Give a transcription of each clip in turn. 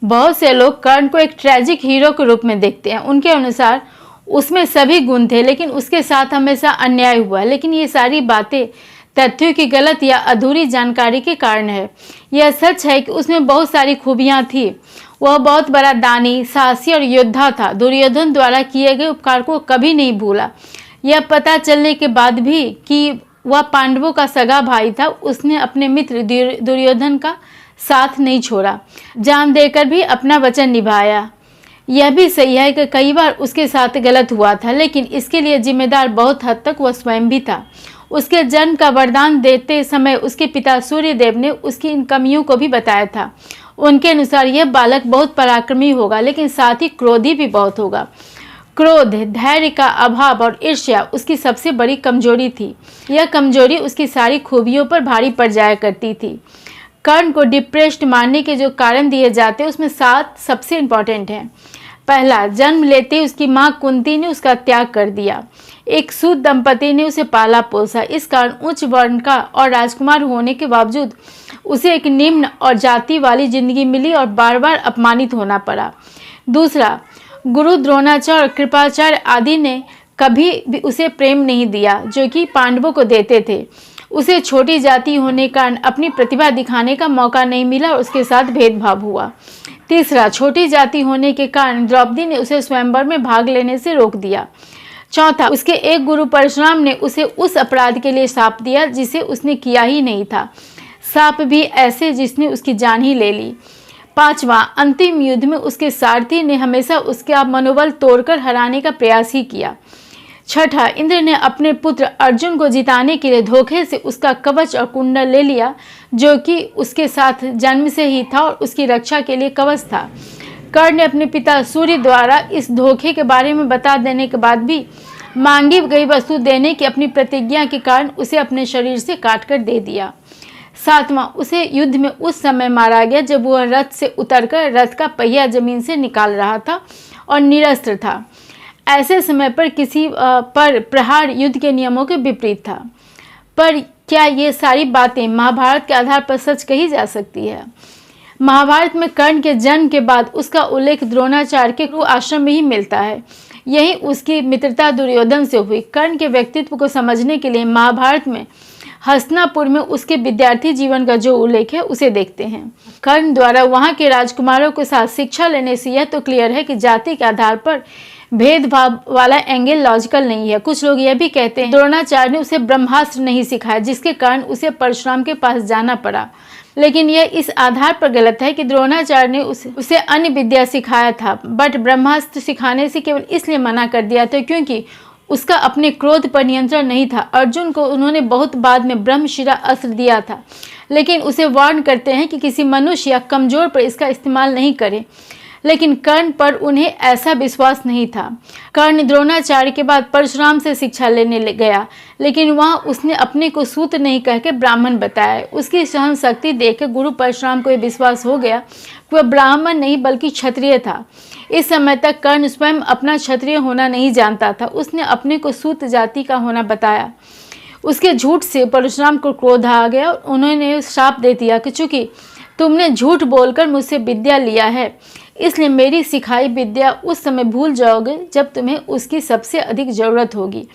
बहुत से लोग कर्ण को एक ट्रेजिक हीरो के रूप में देखते हैं। उनके अनुसार उसमें सभी गुण थे, लेकिन उसके साथ हमेशा अन्याय हुआ। लेकिन ये सारी बातें तथ्यों की गलत या अधूरी जानकारी के कारण है। यह सच है कि उसमें बहुत सारी खूबियां थी। वह बहुत बड़ा दानी, साहसी और योद्धा था। दुर्योधन द्वारा किए गए उपकार को कभी नहीं भूला। यह पता चलने के बाद भी कि वह पांडवों का सगा भाई था, उसने अपने मित्र दुर्योधन का साथ नहीं छोड़ा, जान देकर भी अपना वचन निभाया। यह भी सही है कि कई बार उसके साथ गलत हुआ था, लेकिन इसके लिए जिम्मेदार बहुत हद तक वह स्वयं भी था। उसके जन्म का वरदान देते समय उसके पिता सूर्यदेव ने उसकी इन कमियों को भी बताया था। उनके अनुसार यह बालक बहुत पराक्रमी होगा, लेकिन साथ ही क्रोधी भी बहुत होगा। क्रोध, धैर्य का अभाव और ईर्ष्या उसकी सबसे बड़ी कमजोरी थी। यह कमजोरी उसकी सारी खूबियों पर भारी पड़ जाया करती थी। कर्ण को डिप्रेस्ड मानने के जो कारण दिए जाते हैं उसमें 7 सबसे इम्पोर्टेंट हैं। पहला, जन्म लेते ही उसकी माँ कुंती ने उसका त्याग कर दिया। एक सूत दंपति ने उसे पाला पोसा। इस कारण उच्च वर्ण का और राजकुमार होने के बावजूद उसे एक निम्न और जाति वाली जिंदगी मिली और बार बार अपमानित होना पड़ा। दूसरा, गुरु द्रोणाचार्य और कृपाचार्य आदि ने कभी भी उसे प्रेम नहीं दिया जो कि पांडवों को देते थे। उसे छोटी जाति होने के कारण अपनी प्रतिभा दिखाने का मौका नहीं मिला और उसके साथ भेदभाव हुआ। तीसरा, छोटी जाति होने के कारण द्रौपदी ने उसे स्वयंवर में भाग लेने से रोक दिया। चौथा, उसके एक गुरु परशुराम ने उसे उस अपराध के लिए शाप दिया जिसे उसने किया ही नहीं था, शाप भी ऐसे जिसने उसकी जान ही ले ली। पांचवा, अंतिम युद्ध में उसके सारथी ने हमेशा उसका मनोबल तोड़कर हराने का प्रयास ही किया। छठा, इंद्र ने अपने पुत्र अर्जुन को जिताने के लिए धोखे से उसका कवच और कुंडल ले लिया जो कि उसके साथ जन्म से ही था और उसकी रक्षा के लिए कवच था। कर्ण ने अपने पिता सूर्य द्वारा इस धोखे के बारे में बता देने के बाद भी मांगी गई वस्तु देने की अपनी प्रतिज्ञा के कारण उसे अपने शरीर से काटकर दे दिया। सातवां, उसे युद्ध में उस समय मारा गया जब वह रथ से उतरकर रथ का पहिया जमीन से निकाल रहा था और निरस्त्र था। ऐसे समय पर किसी पर प्रहार युद्ध के नियमों के विपरीत था। पर क्या ये सारी बातें महाभारत के आधार पर सच कही जा सकती है? महाभारत में कर्ण के जन्म के बाद उसका उल्लेख द्रोणाचार्य के गुरु आश्रम में ही मिलता है। यही उसकी मित्रता दुर्योधन से हुई। कर्ण के व्यक्तित्व को समझने के लिए महाभारत में हस्तिनापुर में उसके विद्यार्थी जीवन का जो उल्लेख है उसे देखते हैं। कर्ण द्वारा वहाँ के राजकुमारों के साथ शिक्षा लेने से यह तो क्लियर है कि जाति के आधार पर भेदभाव वाला एंगल लॉजिकल नहीं है। कुछ लोग यह भी कहते हैं द्रोणाचार्य ने उसे ब्रह्मास्त्र नहीं सिखाया, जिसके कारण उसे परशुराम के पास जाना पड़ा। लेकिन यह इस आधार पर गलत है कि द्रोणाचार्य ने उसे अन्य विद्या सिखाया था, बट ब्रह्मास्त्र सिखाने से केवल इसलिए मना कर दिया था क्योंकि उसका अपने क्रोध पर नियंत्रण नहीं था। अर्जुन को उन्होंने बहुत बाद में ब्रह्मशिरा अस्त्र दिया था, लेकिन उसे वार्न करते हैं कि किसी मनुष्य या कमजोर पर इसका इस्तेमाल नहीं करें। लेकिन कर्ण पर उन्हें ऐसा विश्वास नहीं था। कर्ण द्रोणाचार्य के बाद परशुराम से शिक्षा लेने गया, लेकिन वहाँ उसने अपने को सूत नहीं कहकर ब्राह्मण बताया। उसकी सहन शक्ति देखकर गुरु परशुराम को यह विश्वास हो गया कि वह ब्राह्मण नहीं बल्कि क्षत्रिय था। इस समय तक कर्ण स्वयं अपना क्षत्रिय होना नहीं जानता था। उसने अपने को सूत जाति का होना बताया। उसके झूठ से परशुराम को क्रोध आ गया और उन्होंने श्राप दे दिया कि चूंकि तुमने झूठ बोलकर मुझसे विद्या लिया है, इसलिए मेरी सिखाई विद्या उस समय भूल जाओगे जब तुम्हें उसकी सबसे अधिक ज़रूरत होगी।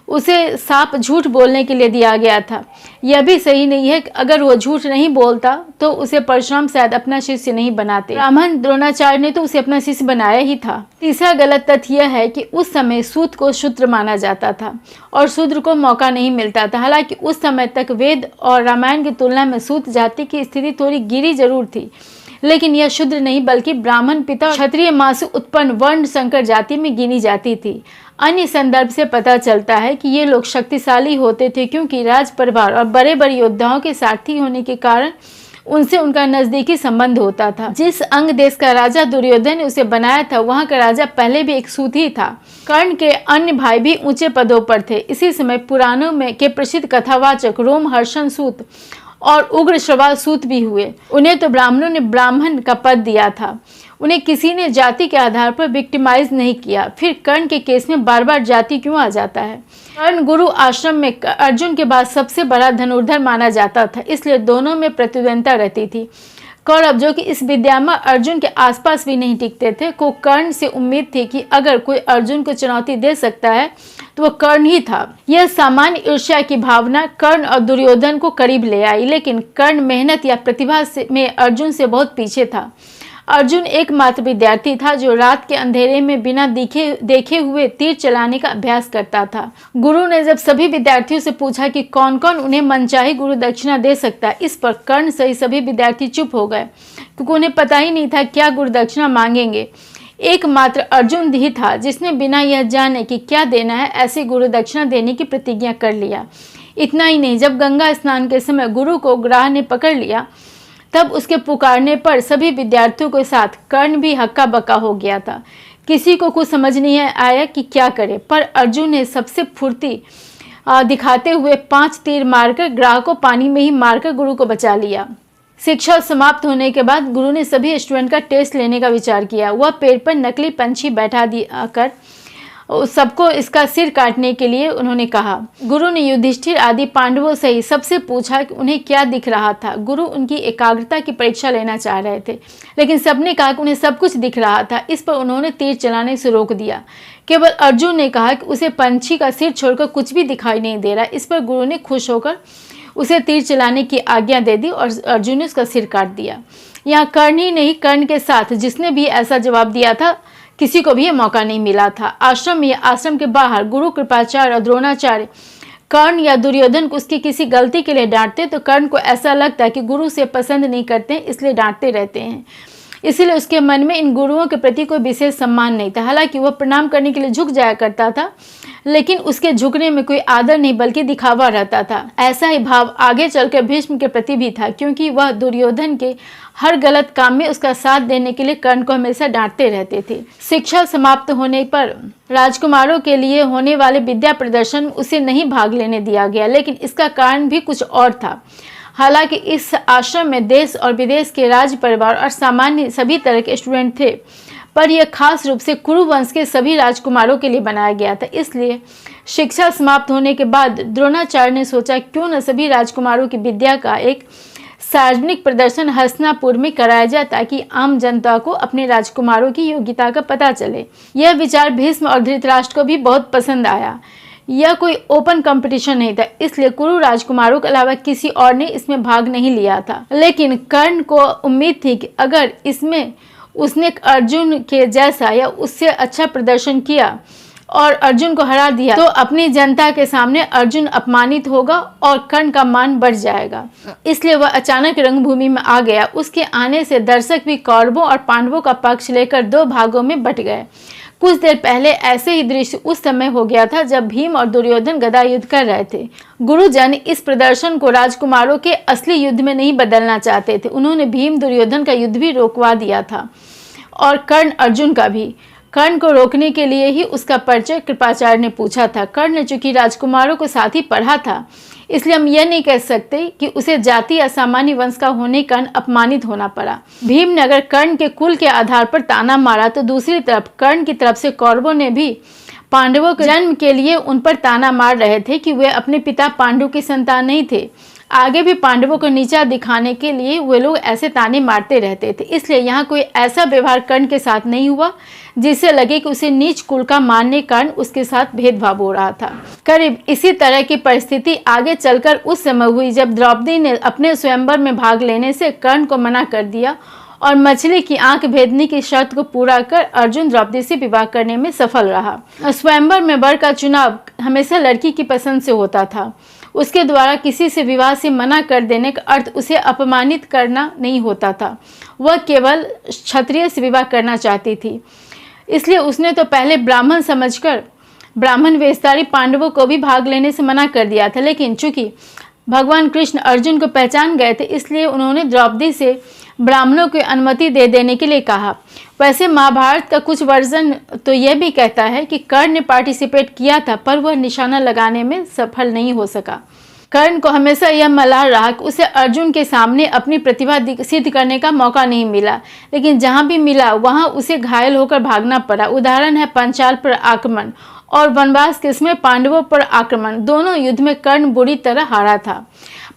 उसे शाप झूठ बोलने के लिए दिया गया था। यह भी सही नहीं है कि अगर वो झूठ नहीं बोलता तो उसे परशुराम शायद अपना शिष्य नहीं बनाते। ब्राह्मण द्रोणाचार्य ने तो उसे अपना शिष्य बनाया ही था। तीसरा गलत तथ्य यह है कि उस समय सूत को शूद्र माना जाता था और शूद्र को मौका नहीं मिलता था। हालांकि उस समय तक वेद और रामायण की तुलना में सूत जाति की स्थिति थोड़ी गिरी जरूर थी, लेकिन यह शूद्र नहीं बल्कि ब्राह्मण पिता क्षत्रिय मां से उत्पन्न वर्ण संकर जाति में गिनी जाती थी। अन्य संदर्भ से पता चलता है कि ये लोग शक्तिशाली होते थे क्योंकि राज परिवार और बड़े बड़े योद्धाओं के सारथी होने के कारण उनसे उनका नजदीकी संबंध होता था। जिस अंग देश का राजा दुर्योधन ने उसे बनाया था, वहाँ का राजा पहले भी एक सूत ही था। कर्ण के अन्य भाई भी ऊंचे पदों पर थे। इसी समय पुराणों में के प्रसिद्ध कथावाचक रोमहर्षण सूत और उग्र श्रवा सूत भी हुए। उन्हें तो ब्राह्मणों ने ब्राह्मण का पद दिया था। उन्हें किसी ने जाति के आधार पर विक्टिमाइज नहीं किया। फिर कर्ण के केस में बार बार जाति क्यों आ जाता है? कर्ण गुरु आश्रम में अर्जुन के बाद सबसे बड़ा धनुर्धर माना जाता था, इसलिए दोनों में प्रतिद्वंद्विता रहती थी। कौरव, जो कि इस विद्या में अर्जुन के आसपास भी नहीं टिकते थे, को कर्ण से उम्मीद थी कि अगर कोई अर्जुन को चुनौती दे सकता है तो वो कर्ण ही था। यह सामान्य ईर्ष्या की भावना कर्ण और दुर्योधन को करीब ले आई, लेकिन कर्ण मेहनत या प्रतिभा में अर्जुन से बहुत पीछे था। अर्जुन एकमात्र विद्यार्थी था जो रात के अंधेरे में बिना देखे हुए तीर चलाने का अभ्यास करता था। गुरु ने जब सभी विद्यार्थियों से पूछा कि कौन कौन उन्हें मनचाही गुरु दक्षिणा दे सकता है, इस पर कर्ण सहित सभी विद्यार्थी चुप हो गए, क्योंकि उन्हें पता ही नहीं था क्या गुरु दक्षिणा मांगेंगे। एकमात्र अर्जुन ही था जिसने बिना यह जाने कि क्या देना है ऐसी गुरु दक्षिणा देने की प्रतिज्ञा कर लिया। इतना ही नहीं, जब गंगा स्नान के समय गुरु को ग्राह ने पकड़ लिया, तब उसके पुकारने पर सभी विद्यार्थियों के साथ कर्ण भी हक्का बक्का हो गया था। किसी को कुछ समझ नहीं आया कि क्या करे, पर अर्जुन ने सबसे फुर्ती दिखाते हुए 5 तीर मारकर ग्राह को पानी में ही मारकर गुरु को बचा लिया। शिक्षा समाप्त होने के बाद गुरु ने सभी स्टूडेंट का टेस्ट लेने का विचार किया। वह पेड़ पर नकली पंछी बैठा दिया कर सबको इसका सिर काटने के लिए उन्होंने कहा। गुरु ने युधिष्ठिर आदि पांडवों से ही सबसे पूछा कि उन्हें क्या दिख रहा था। गुरु उनकी एकाग्रता की परीक्षा लेना चाह रहे थे, लेकिन सबने कहा कि उन्हें सब कुछ दिख रहा था। इस पर उन्होंने तीर चलाने से रोक दिया। केवल अर्जुन ने कहा कि उसे पंछी का सिर छोड़कर कुछ भी दिखाई नहीं दे रहा। इस पर गुरु ने खुश होकर उसे तीर चलाने की आज्ञा दे दी और अर्जुन ने उसका सिर काट दिया। यहाँ कर्ण ही नहीं, कर्ण के साथ जिसने भी ऐसा जवाब दिया था, किसी को भी यह मौका नहीं मिला था। आश्रम या आश्रम के बाहर गुरु कृपाचार्य और द्रोणाचार्य कर्ण या दुर्योधन को उसकी किसी गलती के लिए डांटते तो कर्ण को ऐसा लगता है कि गुरु से पसंद नहीं करते, इसलिए डांटते रहते हैं। इसलिए उसके मन में इन गुरुओं के प्रति कोई विशेष सम्मान नहीं था। हालांकि वह प्रणाम करने के लिए झुक जाया करता था, लेकिन उसके झुकने में कोई आदर नहीं बल्कि दिखावा रहता था। ऐसा ही भाव आगे चलकर भीष्म के प्रति भी था, क्योंकि वह दुर्योधन के हर गलत काम में उसका साथ देने के लिए कर्ण को हमेशा डांटते रहते थे। शिक्षा समाप्त होने पर राजकुमारों के लिए होने वाले विद्या प्रदर्शन में उसे नहीं भाग लेने दिया गया, लेकिन इसका कारण भी कुछ और था। हालांकि इस आश्रम में देश और विदेश के राज परिवार और सामान्य सभी तरह के स्टूडेंट थे, पर यह खास रूप से कुरु वंश के सभी राजकुमारों के लिए बनाया गया था। इसलिए शिक्षा समाप्त होने के बाद द्रोणाचार्य ने सोचा क्यों न सभी राजकुमारों की विद्या का एक सार्वजनिक प्रदर्शन हस्तिनापुर में कराया जाए, ताकि आम जनता को अपने राजकुमारों की योग्यता का पता चले। यह विचार भीष्म और धृतराष्ट्र को भी बहुत पसंद आया। यह कोई ओपन कंपटीशन नहीं था, इसलिए कुरु राजकुमारों के अलावा किसी और ने इसमें भाग नहीं लिया था। लेकिन कर्ण को उम्मीद थी कि अगर इसमें उसने अर्जुन के जैसा या उससे अच्छा प्रदर्शन किया और अर्जुन को हरा दिया तो अपनी जनता के सामने अर्जुन अपमानित होगा और कर्ण का मान बढ़ जाएगा। इसलिए वह अचानक रंगभूमि में आ गया। उसके आने से दर्शक भी कौरवों और पांडवों का पक्ष लेकर 2 भागों में बट गए। कुछ देर पहले ऐसे ही दृश्य उस समय हो गया था जब भीम और दुर्योधन गदा युद्ध कर रहे थे। गुरुजन इस प्रदर्शन को राजकुमारों के असली युद्ध में नहीं बदलना चाहते थे। उन्होंने भीम दुर्योधन का युद्ध भी रोकवा दिया था और कर्ण अर्जुन का भी। कर्ण को रोकने के लिए ही उसका परिचय कृपाचार्य ने पूछा था। कर्ण ने चूंकि राजकुमारों को साथ ही पढ़ा था, इसलिए हम यह नहीं कह सकते कि उसे जाति या सामान्य वंश का होने कारण अपमानित होना पड़ा। भीम ने अगर कर्ण के कुल के आधार पर ताना मारा, तो दूसरी तरफ कर्ण की तरफ से कौरवों ने भी पांडवों के जन्म के लिए उन पर ताना मार रहे थे कि वे अपने पिता पांडु की संतान नहीं थे। आगे भी पांडवों को नीचा दिखाने के लिए वे लोग ऐसे ताने मारते रहते थे। इसलिए यहाँ कोई ऐसा व्यवहार कर्ण के साथ नहीं हुआ जिससे लगे कि उसे नीच कुल का मानने कारण उसके साथ भेदभाव हो रहा था। करीब इसी तरह की परिस्थिति आगे चलकर उस समय हुई जब द्रौपदी ने अपने स्वयंवर में भाग लेने से कर्ण को मना कर दिया और मछली की आंख भेदने की शर्त को पूरा कर अर्जुन द्रौपदी से विवाह करने में सफल रहा। स्वयंवर में वर का चुनाव हमेशा लड़की की पसंद से होता था। उसके द्वारा किसी से विवाह से मना कर देने का अर्थ उसे अपमानित करना नहीं होता था। वह केवल क्षत्रिय से विवाह करना चाहती थी, इसलिए उसने तो पहले ब्राह्मण समझकर ब्राह्मण वेशधारी पांडवों को भी भाग लेने से मना कर दिया था। लेकिन चूंकि भगवान कृष्ण अर्जुन को पहचान गए थे, इसलिए उन्होंने द्रौपदी से ब्राह्मणों को अनुमति दे देने के लिए कहा। वैसे महाभारत का कुछ वर्जन तो यह भी कहता है कि कर्ण ने पार्टिसिपेट किया था, पर वह निशाना लगाने में सफल नहीं हो सका। कर्ण को हमेशा यह मलाल रहा कि उसे अर्जुन के सामने अपनी प्रतिभा सिद्ध करने का मौका नहीं मिला, लेकिन जहां भी मिला वहां उसे घायल होकर भागना पड़ा। उदाहरण है पंचाल पर आक्रमण और वनवास के समय पांडवों पर आक्रमण। दोनों युद्ध में कर्ण बुरी तरह हारा था।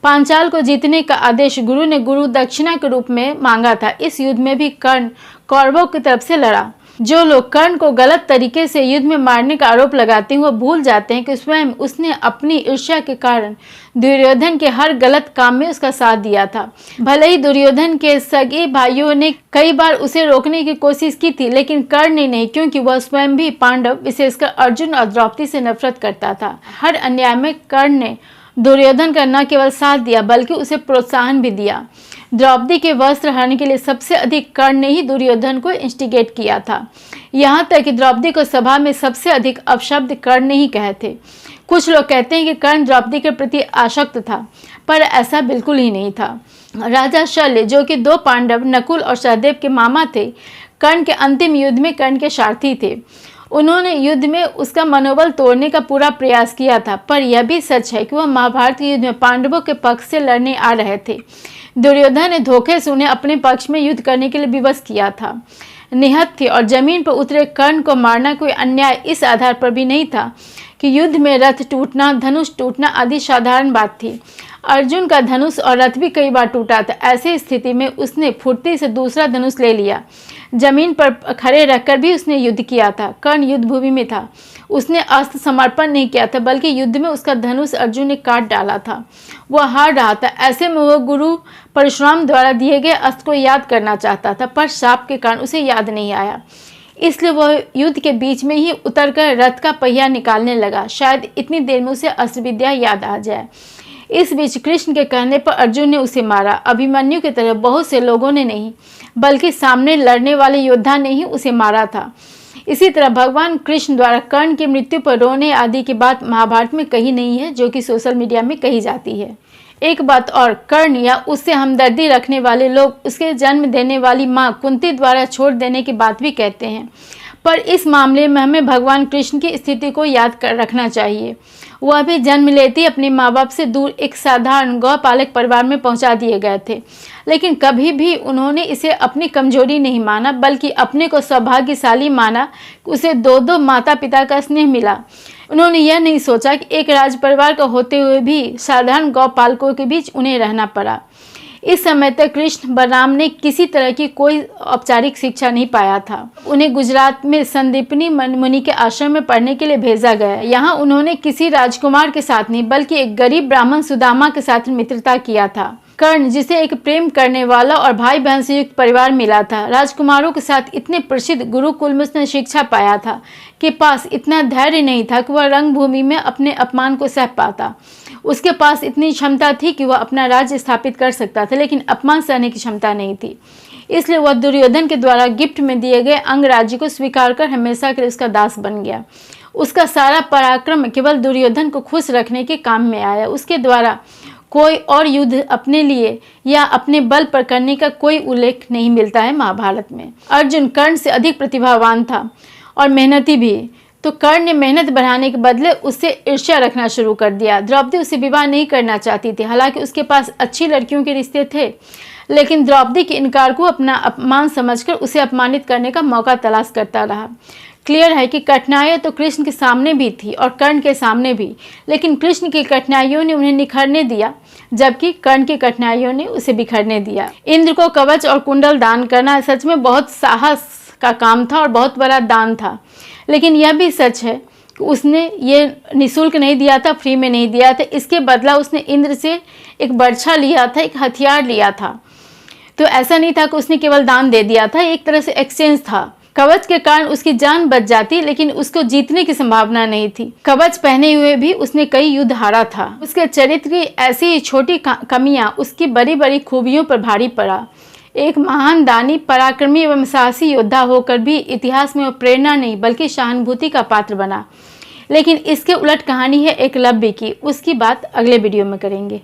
पांचाल को जीतने का आदेश गुरु ने गुरु दक्षिणा के रूप में मांगा था। इस युद्ध में भी कर्ण कौरवों की तरफ से लड़ा। जो लोग कर्ण को गलत तरीके से युद्ध में मारने का आरोप लगाते हैं वो भूल जाते हैं कि स्वयं उसने अपनी ईर्ष्या के कारण दुर्योधन के हर गलत काम में उसका साथ दिया था। भले ही दुर्योधन के सगे भाइयों ने कई बार उसे रोकने की कोशिश की थी, लेकिन कर्ण ने नहीं, क्योंकि वह स्वयं भी पांडव विशेषकर अर्जुन और द्रौपदी से नफरत करता था। हर अन्याय में कर्ण ने दुर्योधन का न केवल साथ दिया बल्कि उसे प्रोत्साहन भी दिया। द्रौपदी के वस्त्र हरण के लिए सबसे अधिक कर्ण ने ही दुर्योधन को इंस्टिगेट किया था। यहाँ तक कि द्रौपदी को सभा में सबसे अधिक अपशब्द कर्ण ने ही कहे थे। कुछ लोग कहते हैं कि कर्ण द्रौपदी के प्रति आसक्त था, पर ऐसा बिल्कुल ही नहीं था। राजा शल्य, जो कि 2 पांडव नकुल और सहदेव के मामा थे, कर्ण के अंतिम युद्ध में कर्ण के सारथी थे। उन्होंने युद्ध में उसका मनोबल तोड़ने का पूरा प्रयास किया था, पर यह भी सच है कि वह महाभारत के युद्ध में पांडवों के पक्ष से लड़ने आ रहे थे। दुर्योधन ने धोखे से उन्हें अपने पक्ष में युद्ध करने के लिए विवश किया था। निहत थे और जमीन पर उतरे कर्ण को मारना कोई अन्याय इस आधार पर भी नहीं था कि युद्ध में रथ टूटना, धनुष टूटना आदि साधारण बात थी। अर्जुन का धनुष और रथ भी कई बार टूटा था। ऐसी स्थिति में उसने फुर्ती से दूसरा धनुष ले लिया। जमीन पर खड़े रहकर भी उसने युद्ध किया था। कर्ण युद्ध भूमि में था, उसने अस्त्र समर्पण नहीं किया था, बल्कि युद्ध में उसका धनुष अर्जुन ने काट डाला था। वह हार रहा था। ऐसे में वह गुरु परशुराम द्वारा दिए गए अस्त्र को याद करना चाहता था, पर शाप के कारण उसे याद नहीं आया। इसलिए वह युद्ध के बीच में ही उतरकर रथ का पहिया निकालने लगा। शायद इतनी देर में उसे अस्त्र विद्या याद आ जाए। इस बीच कृष्ण के कहने पर अर्जुन ने उसे मारा। अभिमन्यु की तरह बहुत से लोगों ने नहीं, बल्कि सामने लड़ने वाले योद्धा ने ही उसे मारा था। इसी तरह भगवान कृष्ण द्वारा कर्ण की मृत्यु पर रोने आदि की बात महाभारत में कही नहीं है, जो कि सोशल मीडिया में कही जाती है। एक बात और, कर्ण या उससे हमदर्दी रखने वाले लोग उसके जन्म देने वाली माँ कुंती द्वारा छोड़ देने की बात भी कहते हैं, पर इस मामले में हमें भगवान कृष्ण की स्थिति को याद कर रखना चाहिए। वह भी जन्म लेते ही अपने माँ बाप से दूर एक साधारण गौपालक परिवार में पहुंचा दिए गए थे, लेकिन कभी भी उन्होंने इसे अपनी कमजोरी नहीं माना, बल्कि अपने को सौभाग्यशाली माना। उसे 2 माता पिता का स्नेह मिला। उन्होंने यह नहीं सोचा कि एक राज परिवार का होते हुए भी साधारण गौपालकों के बीच उन्हें रहना पड़ा। इस समय तक कृष्ण बलराम ने किसी तरह की कोई औपचारिक शिक्षा नहीं पाया था। उन्हें गुजरात में संदीपनी मुनि के आश्रम में पढ़ने के लिए भेजा गया। यहाँ उन्होंने किसी राजकुमार के साथ नहीं, बल्कि एक गरीब ब्राह्मण सुदामा के साथ मित्रता किया था। कर्ण, जिसे एक प्रेम करने वाला और भाई बहन से युक्त परिवार मिला था, राजकुमारों के साथ इतने प्रसिद्ध गुरुकुल में उसने शिक्षा पाया था कि पास इतना धैर्य नहीं था कि वह रंगभूमि में अपने अपमान को सह पाता। उसके पास इतनी क्षमता थी कि वह अपना राज्य स्थापित कर सकता था, लेकिन अपमान सहने की क्षमता नहीं थी। इसलिए वह दुर्योधन के द्वारा गिफ्ट में दिए गए अंग राज्य को स्वीकार कर हमेशा के लिए उसका दास बन गया। उसका सारा पराक्रम केवल दुर्योधन को खुश रखने के काम में आया। उसके द्वारा कोई और युद्ध अपने लिए या अपने बल पर करने का कोई उल्लेख नहीं मिलता है महाभारत में। अर्जुन कर्ण से अधिक प्रतिभावान था और मेहनती भी, तो कर्ण ने मेहनत बढ़ाने के बदले उससे ईर्ष्या रखना शुरू कर दिया। द्रौपदी उससे विवाह नहीं करना चाहती थी, हालांकि उसके पास अच्छी लड़कियों के रिश्ते थे, लेकिन द्रौपदी के इनकार को अपना अपमान समझकर उसे अपमानित करने का मौका तलाश करता रहा। क्लियर है कि कठिनाइयाँ तो कृष्ण के सामने भी थी और कर्ण के सामने भी, लेकिन कृष्ण की कठिनाइयों ने उन्हें निखरने दिया, जबकि कर्ण की कठिनाइयों ने उसे बिखरने दिया। इंद्र को कवच और कुंडल दान करना सच में बहुत साहस का काम था और बहुत बड़ा दान था, लेकिन यह भी सच है कि उसने ये निःशुल्क नहीं दिया था, फ्री में नहीं दिया था। इसके बदला उसने इंद्र से एक बर्छा लिया था, एक हथियार लिया था। तो ऐसा नहीं था कि उसने केवल दान दे दिया था, एक तरह से एक्सचेंज था। कवच के कारण उसकी जान बच जाती, लेकिन उसको जीतने की संभावना नहीं थी। कवच पहने हुए भी उसने कई युद्ध हारा था। उसके चरित्र की ऐसी छोटी कमियां उसकी बड़ी बड़ी खूबियों पर भारी पड़ा। एक महान दानी, पराक्रमी एवं साहसी योद्धा होकर भी इतिहास में वो प्रेरणा नहीं बल्कि सहानुभूति का पात्र बना। लेकिन इसके उलट कहानी है एकलव्य की। उसकी बात अगले वीडियो में करेंगे।